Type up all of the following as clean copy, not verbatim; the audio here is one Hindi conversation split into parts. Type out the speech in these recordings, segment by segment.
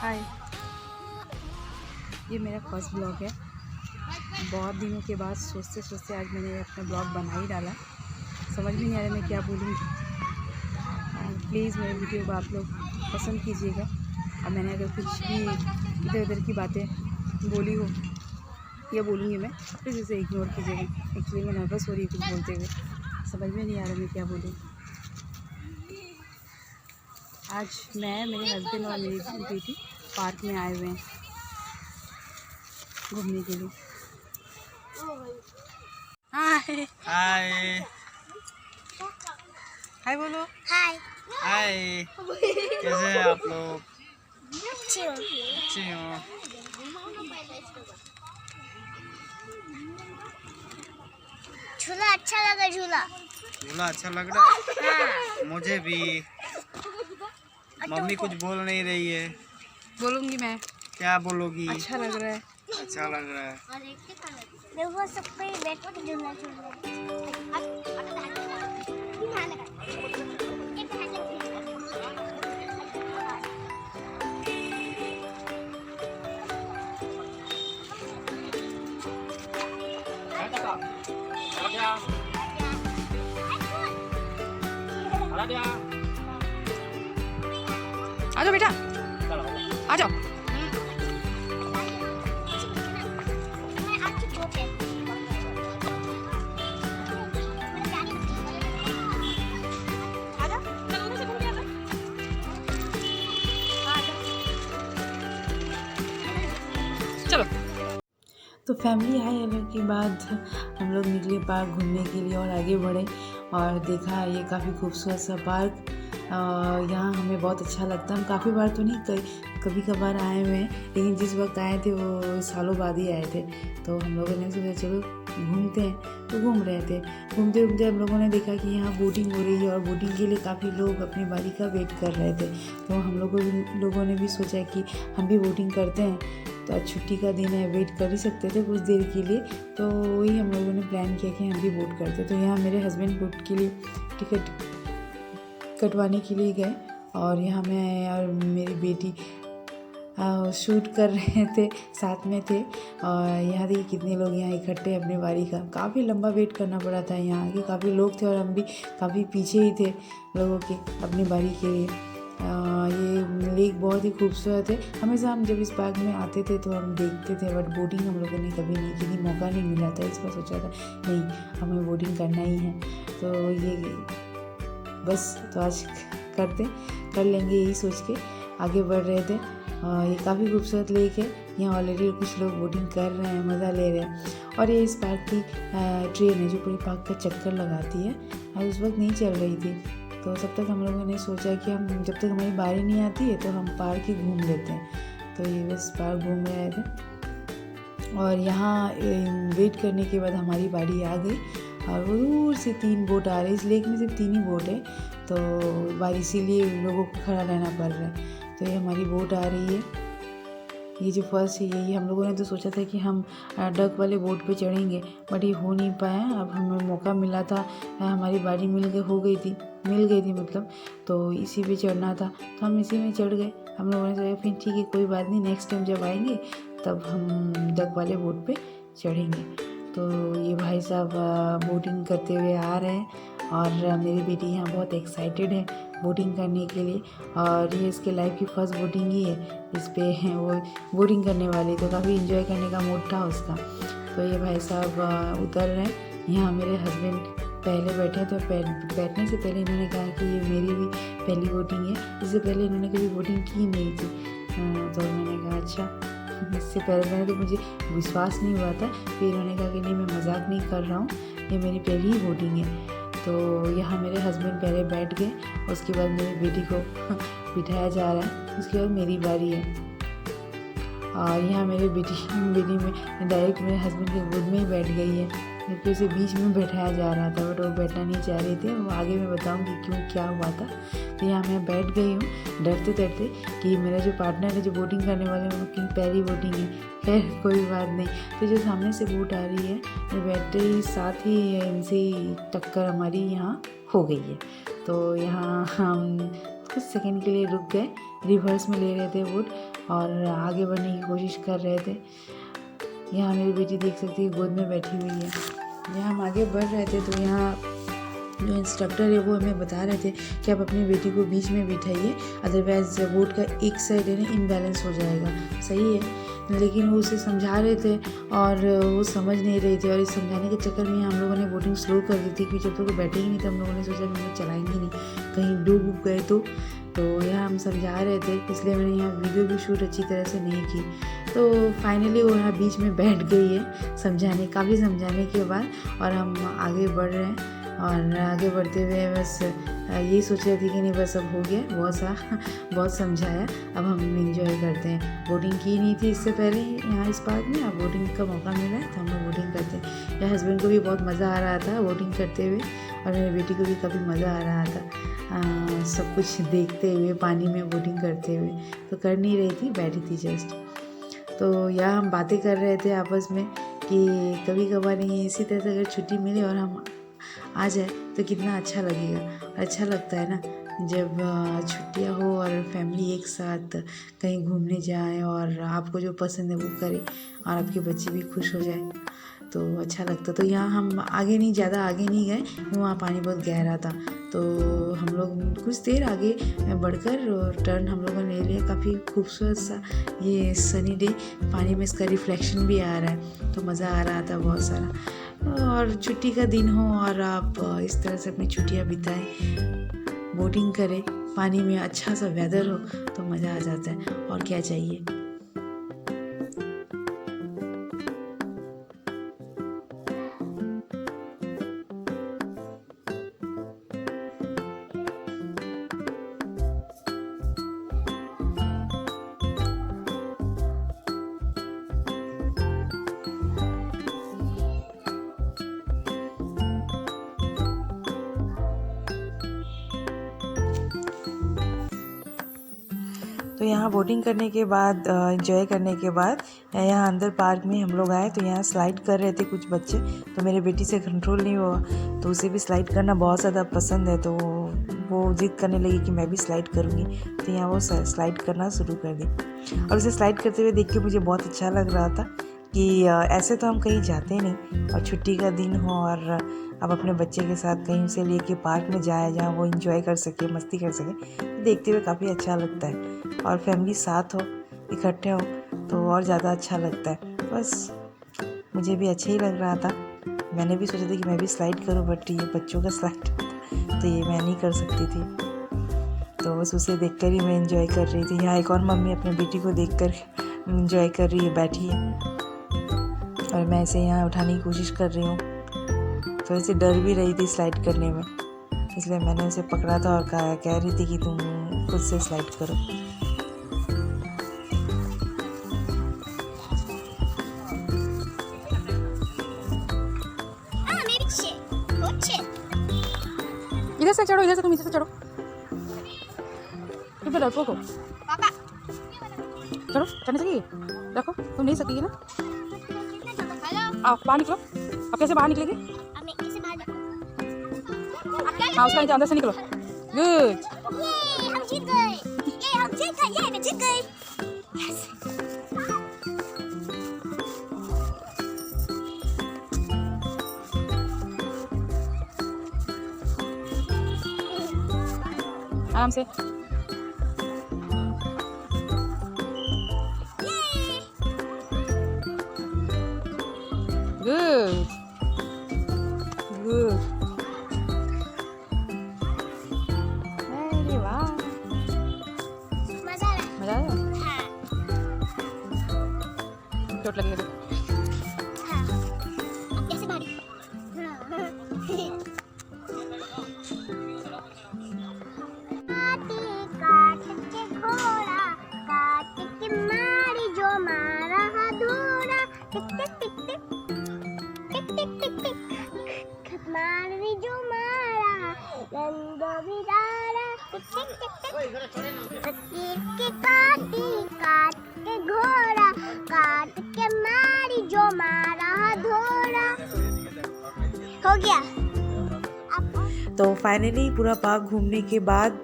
हाय, ये मेरा फर्स्ट ब्लॉग है। बहुत दिनों के बाद सोचते सोचते आज मैंने अपना ब्लॉग बना ही डाला। समझ में नहीं आ रहा मैं क्या बोलूँगी। प्लीज़ मेरे वीडियो को आप लोग पसंद कीजिएगा। और मैंने अगर कुछ भी इधर उधर की बातें बोली हो या बोलूँगी मैं, प्लीज़ इसे इग्नोर कीजिएगा। एक्चुअली मैं नर्वस हो रही हूँ कुछ बोलते हुए, समझ में नहीं आ रहा मैं क्या बोलूँ। आज मैं, मेरे हस्बैंड और मेरी बेटी पार्क में आए हुए हैं घूमने के लिए। हाय हाय हाय बोलो। हाय। हाय, कैसे हैं आप लोग? अच्छी हो। अच्छी हो? झूला अच्छा लगा झूला। झूला अच्छा लग रहा है? हाँ। मुझे भी। मम्मी कुछ बोल नहीं रही है। बोलूँगी मैं। क्या बोलोगी? अच्छा लग रहा है। अच्छा लग रहा है। देखो सब पे बैठ के झूला झूल आ जाओ बेटा, आ जाओ। चलो। तो फैमिली हाई अलर्ट के बाद हम लोग निकले पार्क घूमने के लिए और आगे बढ़े और देखा ये काफ़ी खूबसूरत सा पार्क। यहाँ हमें बहुत अच्छा लगता है। हम काफ़ी बार तो नहीं, कभी कभार आए हुए हैं, लेकिन जिस वक्त आए थे वो सालों बाद ही आए थे। तो हम लोगों ने सोचा चलो घूमते हैं, तो घूम रहे थे। घूमते घूमते हम लोगों ने देखा कि यहाँ बोटिंग हो रही है और बोटिंग के लिए काफ़ी लोग अपनी बारी का वेट कर रहे थे। तो हम लोगों ने भी सोचा कि हम भी बोटिंग करते हैं। तो आज छुट्टी का दिन है, वेट कर ही सकते थे कुछ देर के लिए। तो वही हम लोगों ने प्लान किया कि हम भी बोट करते। तो यहाँ मेरे हस्बैंड बोट के लिए टिकट कटवाने के लिए गए और यहाँ मैं और मेरी बेटी शूट कर रहे थे, साथ में थे। और यहाँ देखिए कितने लोग यहाँ इकट्ठे अपनी बारी का। काफ़ी लंबा वेट करना पड़ा था यहाँ आगे, काफ़ी लोग थे और हम भी काफ़ी पीछे ही थे लोगों के अपनी बारी के लिए। ये लेक बहुत ही खूबसूरत है। हमेशा हम जब इस पार्क में आते थे तो हम देखते थे, बट बोटिंग हम लोगों ने कभी नहीं की, मौका नहीं मिला था। इस बार सोचा था नहीं, हमें बोटिंग करना ही है। तो ये बस, तो आज कर लेंगे यही सोच के आगे बढ़ रहे थे। ये काफ़ी खूबसूरत लेक है। यहाँ ऑलरेडी कुछ लोग बोटिंग कर रहे हैं, मज़ा ले रहे हैं। और ये इस पार्क की ट्रेन है जो पूरे पार्क का चक्कर लगाती है, और उस वक्त नहीं चल रही थी। तो तब तक हम लोगों ने सोचा कि हम जब तक हमारी बारी नहीं आती है तो हम पार्क ही घूम लेते हैं। तो ये बस पार्क घूम रहे थे और यहाँ वेट करने के बाद हमारी बारी आ गई और वो दूर से 3 बोट आ रही है। इस लेक में सिर्फ 3 ही बोट है, तो बारी इसीलिए लोगों को खड़ा रहना पड़ रहा है। तो ये हमारी बोट आ रही है, ये जो फर्स्ट है यही। हम लोगों ने तो सोचा था कि हम डक वाले बोट पे चढ़ेंगे, बट ये हो नहीं पाया। अब हमें मौका मिला था, हमारी बारी मिल गई थी मतलब, तो इसी पे चढ़ना था तो हम इसी में चढ़ गए। हम लोगों ने सोचा फिर ठीक है कोई बात नहीं, नेक्स्ट टाइम जब आएंगे तब हम डक वाले बोट पे चढ़ेंगे। तो ये भाई साहब बोटिंग करते हुए आ रहे हैं और मेरी बेटी यहाँ बहुत एक्साइटेड है बोटिंग करने के लिए। और ये इसके लाइफ की फर्स्ट बोटिंग ही है, इस पे वो बोटिंग करने वाली, तो काफ़ी एंजॉय करने का मूड था उसका। तो ये भाई साहब उतर रहे हैं। यहाँ मेरे हस्बैंड पहले बैठे, तो बैठने से पहले इन्होंने कहा कि ये मेरी भी पहली बोटिंग है, इससे पहले इन्होंने कभी बोटिंग की नहीं थी। तो मैंने कहा अच्छा। इससे पहले तो मुझे विश्वास नहीं हुआ था, फिर इन्होंने कहा कि नहीं मैं मजाक नहीं कर रहा हूँ, ये मेरी पहली ही बोटिंग है। तो यहाँ मेरे हस्बैंड पहले बैठ गए, उसके बाद मेरी बेटी को बिठाया जा रहा है, उसके बाद मेरी बारी है। और यहाँ मेरी बेटी में डायरेक्ट मेरे हस्बैंड के गोद में ही बैठ गई है, क्योंकि उसे बीच में बैठाया जा रहा था, बट वो बैठना नहीं चाह रही थी। वो आगे मैं बताऊँगी क्यों क्या हुआ था। तो यहाँ मैं बैठ गई हूँ डरते डरते कि मेरा जो पार्टनर है जो बोटिंग करने वाले हैं उनकी पहली बोटिंग है। खैर कोई बात नहीं। तो जो सामने से बोट आ रही है, मैं बैठते ही साथ ही इनसे टक्कर हमारी यहाँ हो गई है। तो यहाँ हम कुछ सेकंड के लिए रुक गए, रिवर्स में ले रहे थे बोट और आगे बढ़ने की कोशिश कर रहे थे। यहाँ मेरी बेटी देख सकती है गोद में बैठी हुई है। यहाँ हम आगे बढ़ रहे थे तो यहाँ जो इंस्ट्रक्टर है वो हमें बता रहे थे कि आप अपनी बेटी को बीच में बिठाइए, अदरवाइज बोट का एक साइड है ना इम्बैलेंस हो जाएगा। सही है, लेकिन वो उसे समझा रहे थे और वो समझ नहीं रही थी और इस समझाने के चक्कर में हम लोगों ने बोटिंग स्लो कर दी थी क्योंकि जब तक वो बैठेगी नहीं तो हम लोगों ने सोचा कि हम लोग चलाएंगे नहीं, कहीं डूब गए तो यहाँ हम समझा रहे थे, इसलिए मैंने यहाँ वीडियो भी शूट अच्छी तरह से नहीं की। तो फाइनली वो यहाँ बीच में बैठ गई है काफ़ी समझाने के बाद, और हम आगे बढ़ रहे हैं। और आगे बढ़ते हुए बस यही सोच रही थी कि नहीं बस अब हो गया, बहुत समझाया, अब हम इंजॉय करते हैं। बोटिंग की नहीं थी इससे पहले यहाँ इस पार्क में, अब बोटिंग का मौका मिला है तो हम लोग बोटिंग करते हैं। मेरे हस्बैंड को भी बहुत मज़ा आ रहा था बोटिंग करते हुए और मेरी बेटी को भी काफ़ी मज़ा आ रहा था सब कुछ देखते हुए, पानी में बोटिंग करते हुए। तो कर नहीं रही थी, बैठी थी जस्ट। तो यहाँ हम बातें कर रहे थे आपस में कि कभी कभार नहीं इसी तरह से अगर छुट्टी मिले और हम आ जाए तो कितना अच्छा लगेगा। अच्छा लगता है ना जब छुट्टियाँ हो और फैमिली एक साथ कहीं घूमने जाए और आपको जो पसंद है वो करे और आपके बच्चे भी खुश हो जाए तो अच्छा लगता। तो यहाँ हम ज़्यादा आगे नहीं गए, वहाँ पानी बहुत गहरा था तो हम लोग कुछ देर आगे बढ़कर टर्न हम लोगों ने ले लिया। काफ़ी खूबसूरत सा ये सनी डे, पानी में इसका रिफ्लेक्शन भी आ रहा है तो मज़ा आ रहा था बहुत सारा। और छुट्टी का दिन हो और आप इस तरह से अपनी छुट्टियाँ बिताएं, बोटिंग करें, पानी में अच्छा सा वेदर हो तो मज़ा आ जाता है, और क्या चाहिए। तो यहाँ बोटिंग करने के बाद एंजॉय करने के बाद यहाँ अंदर पार्क में हम लोग आए तो यहाँ स्लाइड कर रहे थे कुछ बच्चे, तो मेरे बेटी से कंट्रोल नहीं हुआ तो उसे भी स्लाइड करना बहुत ज़्यादा पसंद है तो वो जिद करने लगी कि मैं भी स्लाइड करूँगी। तो यहाँ वो स्लाइड करना शुरू कर दी और उसे स्लाइड करते हुए देख के मुझे बहुत अच्छा लग रहा था कि ऐसे तो हम कहीं जाते नहीं और छुट्टी का दिन हो और अब अपने बच्चे के साथ कहीं उसे लेके पार्क में जाए जहाँ वो एंजॉय कर सके, मस्ती कर सके। देखते हुए काफ़ी अच्छा लगता है और फैमिली साथ हो, इकट्ठे हो तो और ज़्यादा अच्छा लगता है। बस मुझे भी अच्छा ही लग रहा था। मैंने भी सोचा था कि मैं भी स्लाइड करूँ बट ये बच्चों का स्लाइड तो ये मैं नहीं कर सकती थी, तो बस उसे देखकर ही मैं एंजॉय कर रही थी। यहाँ एक और मम्मी अपने बेटी को देखकर एंजॉय कर रही है, बैठी है और मैं इसे यहाँ उठाने की कोशिश कर रही हूँ। तो इसे डर भी रही थी स्लाइड करने में, इसलिए मैंने उसे पकड़ा था और कह रही थी कि तुम खुद से स्लाइड करो। इधर से चढ़ो, इधर से तुम इधर से चढ़ो, तुम डरपोक हो। चलो चढ़ने सकेगी, रखो तुम नहीं सकेगी ना। आओ बाहर निकलो। अब कैसे बाहर निकलेगी? हाँ उसका नीचे अंदर से निकलो। गुड, हम जीत गए, हम जीत गए, मैं जीत गई। आराम से। गुड गुड, अरे वाह, मजा आया। मजा आया। हाँ, चोट लगी है। हाँ। अब कैसे भारी? काट के घोड़ा, काट के मारी जो मारा हथौड़ा, टिक टिक टिक टिक टिक टिक टिक टिक, मारी जो मारा रंगो बिरारा, टिक टिक टिक टिक, लकीर के काट के घोड़ा, काट के मारी जो मारा हथौड़ा। हो गया। तो फाइनली पूरा पार्क घूमने के बाद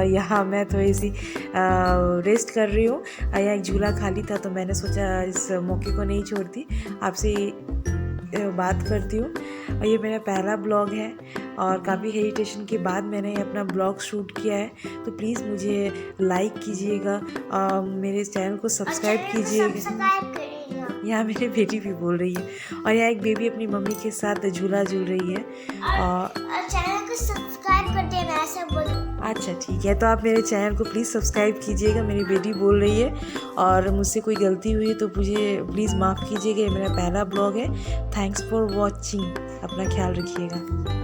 यहाँ मैं थोड़ी सी रेस्ट कर रही हूँ। यहाँ एक झूला खाली था तो मैंने सोचा इस मौके को नहीं छोड़ती, आपसे बात करती हूँ। और ये मेरा पहला ब्लॉग है और काफ़ी हेजिटेशन के बाद मैंने अपना ब्लॉग शूट किया है, तो प्लीज़ मुझे लाइक कीजिएगा और मेरे चैनल को सब्सक्राइब कीजिएगा। यहाँ मेरी बेटी भी बोल रही है और यहाँ एक बेबी अपनी मम्मी के साथ झूला झूल रही है। और चैनल को सब्सक्राइब कर देना, ऐसा बोलो। अच्छा ठीक है, तो आप मेरे चैनल को प्लीज़ सब्सक्राइब कीजिएगा। मेरी बेटी बोल रही है और मुझसे कोई गलती हुई है तो मुझे प्लीज़ माफ़ कीजिएगा। ये मेरा पहला ब्लॉग है। Thanks for watching. अपना ख्याल रखिएगा।